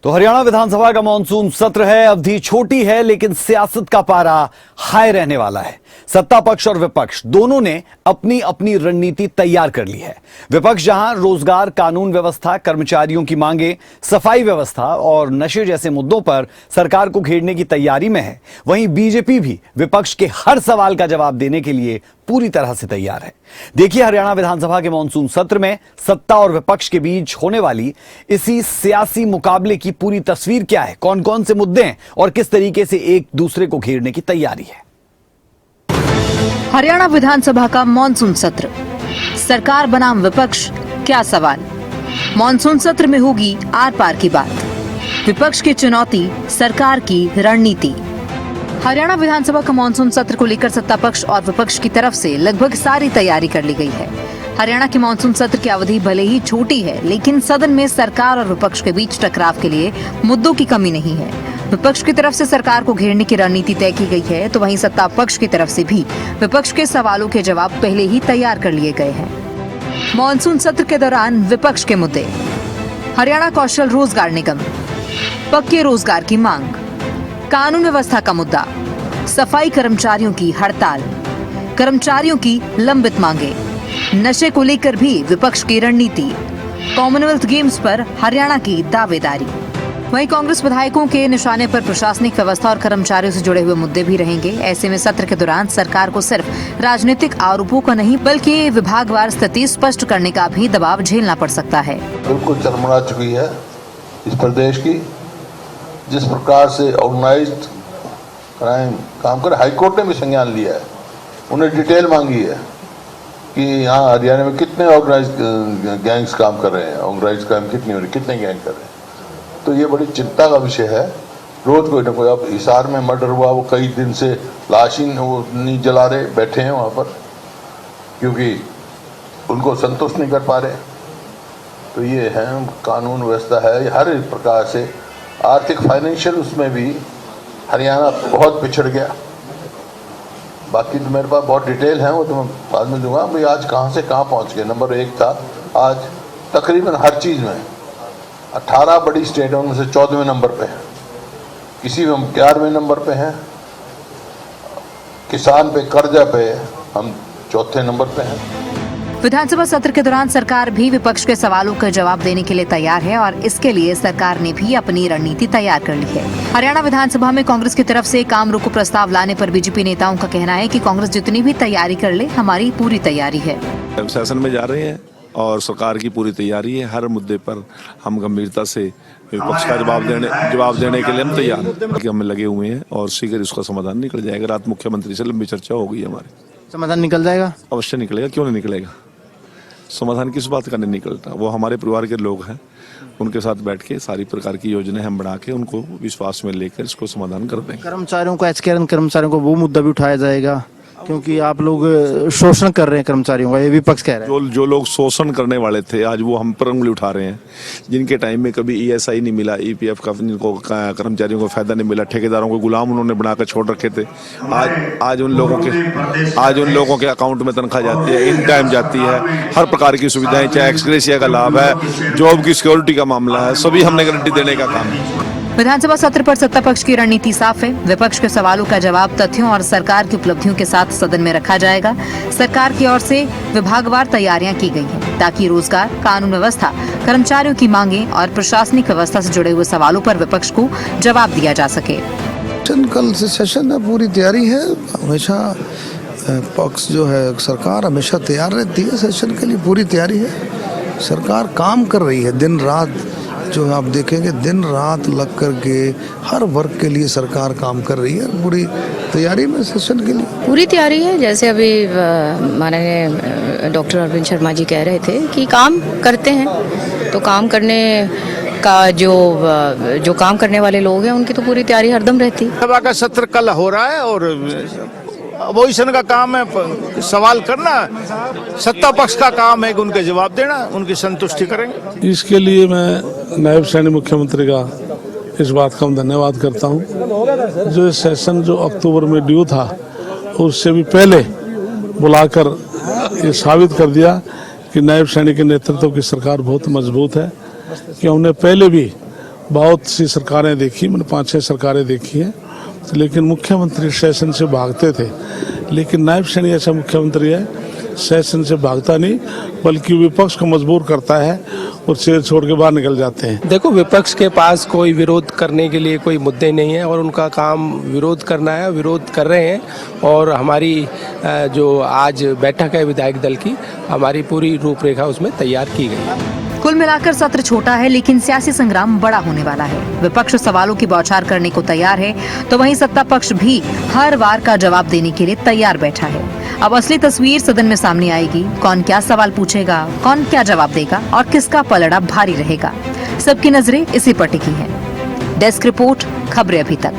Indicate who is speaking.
Speaker 1: तो हरियाणा विधानसभा का मानसून सत्र है। अवधि छोटी है लेकिन सियासत का पारा हाई रहने वाला है। सत्ता पक्ष और विपक्ष दोनों ने अपनी अपनी रणनीति तैयार कर ली है। विपक्ष जहां रोजगार, कानून व्यवस्था, कर्मचारियों की मांगे, सफाई व्यवस्था और नशे जैसे मुद्दों पर सरकार को घेरने की तैयारी में है, वहीं बीजेपी भी विपक्ष के हर सवाल का जवाब देने के लिए पूरी तरह से तैयार है। देखिए हरियाणा विधानसभा के मानसून सत्र में सत्ता और विपक्ष के बीच होने वाली इसी सियासी मुकाबले की पूरी तस्वीर क्या है, कौन कौन से मुद्दे हैं और किस तरीके से एक दूसरे को घेरने की तैयारी है।
Speaker 2: हरियाणा विधानसभा का मानसून सत्र, सरकार बनाम विपक्ष, क्या सवाल। मानसून सत्र में होगी आर पार की बात। विपक्ष की चुनौती, सरकार की रणनीति। हरियाणा विधानसभा का मानसून सत्र को लेकर सत्ता पक्ष और विपक्ष की तरफ से लगभग सारी तैयारी कर ली गई है। हरियाणा के मानसून सत्र की अवधि भले ही छोटी है, लेकिन सदन में सरकार और विपक्ष के बीच टकराव के लिए मुद्दों की कमी नहीं है। विपक्ष की तरफ से सरकार को घेरने की रणनीति तय की गई है, तो वहीं सत्ता पक्ष की तरफ से भी विपक्ष के सवालों के जवाब पहले ही तैयार कर लिए गए हैं। मानसून सत्र के दौरान विपक्ष के मुद्दे: हरियाणा कौशल रोजगार निगम, पक्के रोजगार की मांग, कानून व्यवस्था का मुद्दा, सफाई कर्मचारियों की हड़ताल, कर्मचारियों की लंबित मांगे, नशे को लेकर भी विपक्ष की रणनीति, कॉमनवेल्थ गेम्स पर हरियाणा की दावेदारी। वहीं कांग्रेस विधायकों के निशाने पर प्रशासनिक व्यवस्था और कर्मचारियों से जुड़े हुए मुद्दे भी रहेंगे। ऐसे में सत्र के दौरान सरकार को सिर्फ राजनीतिक आरोपों का नहीं बल्कि विभागवार स्थिति स्पष्ट करने का भी दबाव झेलना पड़ सकता है।
Speaker 3: बिल्कुल चरमरा चुकी है इस प्रदेश की। जिस प्रकार से ऑर्गेनाइज्ड क्राइम काम कर, हाईकोर्ट ने भी संज्ञान लिया है, उन्हें डिटेल मांगी है कि यहाँ हरियाणा में कितने ऑर्गेनाइज्ड गैंग्स काम कर रहे हैं, ऑर्गेनाइज्ड क्राइम कितनी हो रही, कितने गैंग कर रहे हैं। तो ये बड़ी चिंता का विषय है। रोज कोई ना कोई, अब हिसार में मर्डर हुआ, वो कई दिन से लाश ही वो नहीं जला रहे, बैठे हैं वहाँ पर क्योंकि उनको संतुष्ट नहीं कर पा रहे। तो ये है, कानून व्यवस्था है, हर एक प्रकार से आर्थिक फाइनेंशियल उसमें भी हरियाणा बहुत पिछड़ गया। बाकी तो मेरे पास बहुत डिटेल है, वो तो मैं बाद में दूंगा। भाई आज कहाँ से कहाँ पहुँच गए। नंबर 1 था, आज तकरीबन हर चीज़ में 18 बड़ी स्टेटों में से 14वें नंबर पे है, किसी में हम 11वें नंबर पे हैं, किसान पे, कर्जा पे हम 4थे नंबर पे हैं।
Speaker 2: विधानसभा सत्र के दौरान सरकार भी विपक्ष के सवालों का जवाब देने के लिए तैयार है और इसके लिए सरकार ने भी अपनी रणनीति तैयार कर ली है। हरियाणा विधानसभा में कांग्रेस की तरफ से काम रोको प्रस्ताव लाने पर बीजेपी नेताओं का कहना है कि कांग्रेस जितनी भी तैयारी कर ले, हमारी पूरी तैयारी है।
Speaker 4: सेशन में जा रहे हैं और सरकार की पूरी तैयारी है। हर मुद्दे पर हम गंभीरता से विपक्ष का जवाब देने के लिए हम तैयार हैं कि हम लगे हुए हैं और शीघ्र इसका समाधान निकल जाएगा। रात मुख्यमंत्री से लंबी चर्चा हो गई हमारी।
Speaker 5: समाधान निकल जाएगा?
Speaker 4: अवश्य निकलेगा, क्यों नहीं निकलेगा। समाधान किस बात का नहीं निकलता, वो हमारे परिवार के लोग हैं, उनके साथ बैठ के सारी प्रकार की योजनाएं हम बना के उनको विश्वास में लेकर इसको समाधान कर देंगे।
Speaker 5: कर्मचारियों को, एचकेआरएन कर्मचारियों को वो मुद्दा भी उठाया जाएगा क्योंकि आप लोग शोषण कर रहे हैं कर्मचारियों का, ये विपक्ष कह रहा है।
Speaker 4: जो लोग शोषण करने वाले थे आज वो हम पर उंगली उठा रहे हैं। जिनके टाइम में कभी ईएसआई नहीं मिला, ईपीएफ का जिनको कर्मचारियों को फायदा नहीं मिला, ठेकेदारों को गुलाम उन्होंने बनाकर छोड़ रखे थे, आज उन लोगों के अकाउंट में तनख्वाह जाती है, इन टाइम जाती है, हर प्रकार की सुविधाएं, चाहे एक्सग्रेशिया का लाभ है, जॉब की सिक्योरिटी का मामला है, सभी हमने गारंटी देने का काम है।
Speaker 2: विधानसभा सत्र पर सत्ता पक्ष की रणनीति साफ है। विपक्ष के सवालों का जवाब तथ्यों और सरकार की उपलब्धियों के साथ सदन में रखा जाएगा। सरकार की ओर से विभागवार तैयारियां की गई हैं ताकि रोजगार, कानून व्यवस्था, कर्मचारियों की मांगे और प्रशासनिक व्यवस्था से जुड़े हुए सवालों पर विपक्ष को जवाब दिया जा सके।
Speaker 6: कल से सेशन है, पूरी तैयारी है। हमेशा पक्ष जो है, सरकार हमेशा तैयार रहती है सेशन के लिए, पूरी तैयारी है। सरकार काम कर रही है दिन रात, जो आप देखेंगे दिन रात लग करके हर वर्ग के लिए सरकार काम कर रही है। पूरी तैयारी में सेशन के लिए
Speaker 7: पूरी तैयारी है। जैसे अभी माननीय डॉक्टर अरविंद शर्मा जी कह रहे थे कि काम करते हैं, तो काम करने का जो काम करने वाले लोग हैं उनकी तो पूरी तैयारी हरदम रहती है।
Speaker 8: सभा का सत्र कल हो रहा है और अपोजिशन का काम है सवाल करना, सत्ता पक्ष का काम है कि उनके जवाब देना, उनकी संतुष्टि करेंगे।
Speaker 9: इसके लिए मैं नायब सैनिक मुख्यमंत्री का इस बात का धन्यवाद करता हूं। जो सेशन जो अक्टूबर में ड्यू था उससे भी पहले बुलाकर ये साबित कर दिया कि नायब सैनिक के नेतृत्व की सरकार बहुत मजबूत है, कि हमने पहले भी बहुत सी सरकारें देखी, मैंने 5-6 सरकारें देखी हैं, लेकिन मुख्यमंत्री सेशन से भागते थे। लेकिन नायब सैनी ऐसा मुख्यमंत्री है, सेशन से भागता नहीं बल्कि विपक्ष को मजबूर करता है और चेयर छोड़ के बाहर निकल जाते हैं।
Speaker 10: देखो, विपक्ष के पास कोई विरोध करने के लिए कोई मुद्दे नहीं है और उनका काम विरोध करना है, विरोध कर रहे हैं। और हमारी जो आज बैठक है विधायक दल की, हमारी पूरी रूपरेखा उसमें तैयार की गई है।
Speaker 2: कुल मिलाकर सत्र छोटा है लेकिन सियासी संग्राम बड़ा होने वाला है। विपक्ष सवालों की बौछार करने को तैयार है तो वहीं सत्ता पक्ष भी हर वार का जवाब देने के लिए तैयार बैठा है। अब असली तस्वीर सदन में सामने आएगी। कौन क्या सवाल पूछेगा, कौन क्या जवाब देगा और किसका पलड़ा भारी रहेगा, सबकी नजरें इसी पर टिकी हैं। डेस्क रिपोर्ट, खबरें अभी तक।